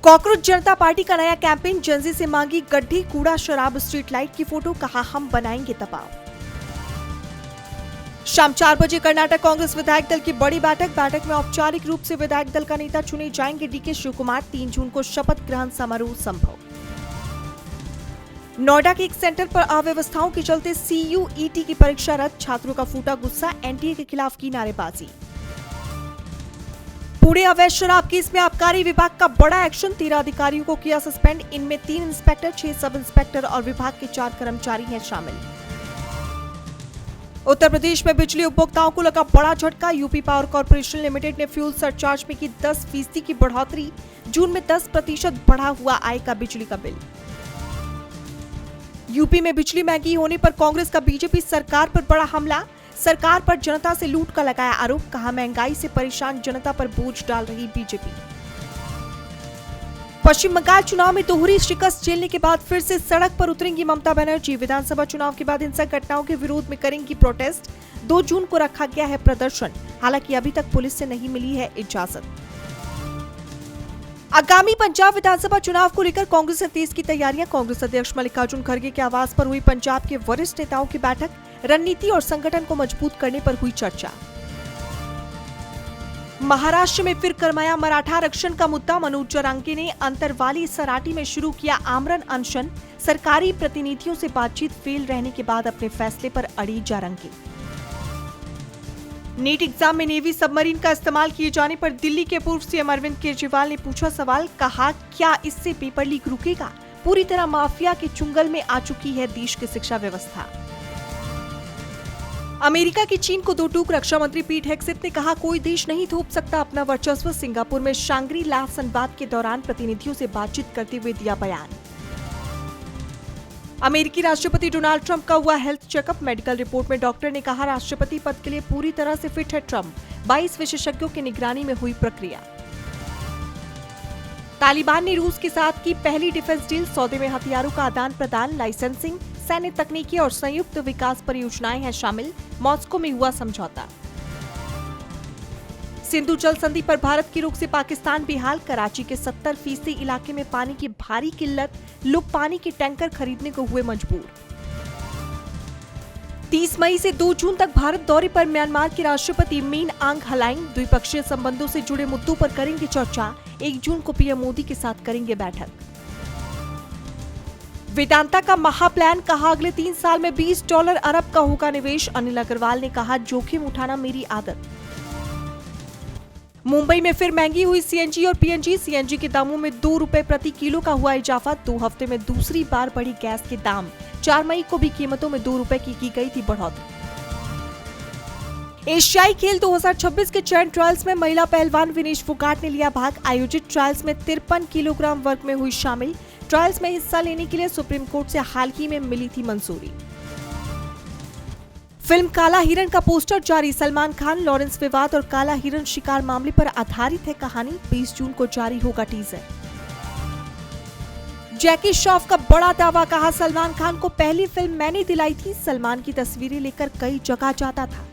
Cockroach जनता party का नया campaign, Gen Z से मांगी गड्ढे, कूड़ा, शराब, स्ट्रीट लाइट की फोटो, कहा हम बनाएंगे दबाव। शाम 4 बजे कर्नाटक कांग्रेस विधायक दल की बड़ी बैठक में औपचारिक रूप से विधायक दल का नेता चुने जाएंगे डीके शिवकुमार। 3 जून को शपथ ग्रहण समारोह संभव। नोएडा के एक सेंटर पर अव्यवस्थाओं के चलते CUET की परीक्षा रद्द, छात्रों का फूटा गुस्सा, NTA के खिलाफ की नारेबाजी। पुणे अवैध शराब केस में आबकारी विभाग का बड़ा एक्शन, 13 अधिकारियों को किया सस्पेंड। इनमें 3 इंस्पेक्टर, 6 सब इंस्पेक्टर और विभाग के 4 कर्मचारी हैं शामिल। उत्तर प्रदेश में बिजली उपभोक्ताओं को लगा बड़ा झटका, यूपी पावर कॉर्पोरेशन लिमिटेड ने फ्यूल सरचार्ज में की 10% की बढ़ोतरी, जून में 10% बढ़ा हुआ आएगा बिजली का बिल। यूपी में बिजली महंगी होने पर कांग्रेस का बीजेपी सरकार पर बड़ा हमला, सरकार पर जनता से लूट का लगाया आरोप, कहा महंगाई से परेशान जनता पर बोझ डाल रही बीजेपी। पश्चिम बंगाल चुनाव में दोहरी शिकस्त झेलने के बाद फिर से सड़क पर उतरेंगी ममता बनर्जी। विधानसभा चुनाव के बाद हिंसक घटनाओं के विरोध में करेंगी प्रोटेस्ट। 2 जून को रखा गया है प्रदर्शन, हालांकि अभी तक पुलिस से नहीं मिली है इजाजत। आगामी पंजाब विधानसभा चुनाव को लेकर कांग्रेस ने तेज की तैयारियां। कांग्रेस अध्यक्ष मल्लिकार्जुन खड़गे के आवास पर हुई पंजाब के वरिष्ठ नेताओं की बैठक, रणनीति और संगठन को मजबूत करने पर हुई चर्चा। महाराष्ट्र में फिर गरमाया मराठा आरक्षण का मुद्दा, मनोज जरांगे ने अंतरवाली सराटी में शुरू किया आमरण अनशन, सरकारी प्रतिनिधियों से बातचीत फेल रहने के बाद अपने फैसले पर अड़ी जरांगे। नीट एग्जाम में नेवी सबमरीन का इस्तेमाल किए जाने पर दिल्ली के पूर्व सीएम अरविंद केजरीवाल ने पूछा सवाल, कहा क्या इससे पेपर लीक रुकेगा? पूरी तरह माफिया के चुंगल में आ चुकी है देश की शिक्षा व्यवस्था। अमेरिका की चीन को 2 टूक, रक्षा मंत्री पीट हेगसेथ ने कहा कोई देश नहीं थोप सकता अपना वर्चस्व। सिंगापुर में शांग्री ला संवाद के दौरान प्रतिनिधियों से बातचीत करते हुए दिया बयान। अमेरिकी राष्ट्रपति डोनाल्ड ट्रंप का हुआ हेल्थ चेकअप, मेडिकल रिपोर्ट में डॉक्टर ने कहा राष्ट्रपति पद के लिए पूरी तरह से फिट है ट्रंप। 22 विशेषज्ञों की निगरानी में हुई प्रक्रिया। तालिबान ने रूस के साथ की पहली डिफेंस डील, सौदे में हथियारों का आदान प्रदान, लाइसेंसिंग, सैन्य तकनीकी और संयुक्त विकास परियोजनाएं हैं शामिल। मॉस्को में हुआ समझौता। सिंधु जल संधि पर भारत की रोक से पाकिस्तान बेहाल, कराची के 70% इलाके में पानी की भारी किल्लत, लोग पानी के टैंकर खरीदने को हुए मजबूर। 30 मई से 2 जून तक भारत दौरे पर म्यांमार के राष्ट्रपति मीन आंग हलाइंग, द्विपक्षीय संबंधों से जुड़े मुद्दों पर करेंगे चर्चा। 1 जून को पीएम मोदी के साथ करेंगे बैठक। वेदांता का महाप्लान, कहा अगले 3 साल में $20 अरब का होगा निवेश। अनिल अग्रवाल ने कहा जोखिम उठाना मेरी आदत। मुंबई में फिर महंगी हुई CNG और PNG, CNG के दामों में 2 रुपए प्रति किलो का हुआ इजाफा। 2 हफ्ते में दूसरी बार बढ़ी गैस के दाम, 4 मई को भी कीमतों में 2 रुपए की गई थी बढ़ोतरी। एशियाई खेल 2026 के चयन ट्रायल्स में महिला पहलवान विनेश फोगाट ने लिया भाग। आयोजित ट्रायल्स में 53 किलोग्राम वर्ग में हुई शामिल। ट्रायल्स में हिस्सा लेने के लिए सुप्रीम कोर्ट से हाल ही में मिली थी मंजूरी। फिल्म काला हिरण का पोस्टर जारी, सलमान खान लॉरेंस विवाद और काला हिरण शिकार मामले पर आधारित है कहानी। 20 जून को जारी होगा टीजर। जैकी श्रॉफ का बड़ा दावा, कहा सलमान खान को पहली फिल्म मैंने दिलाई थी। सलमान की तस्वीरें लेकर कई जगह जाता था।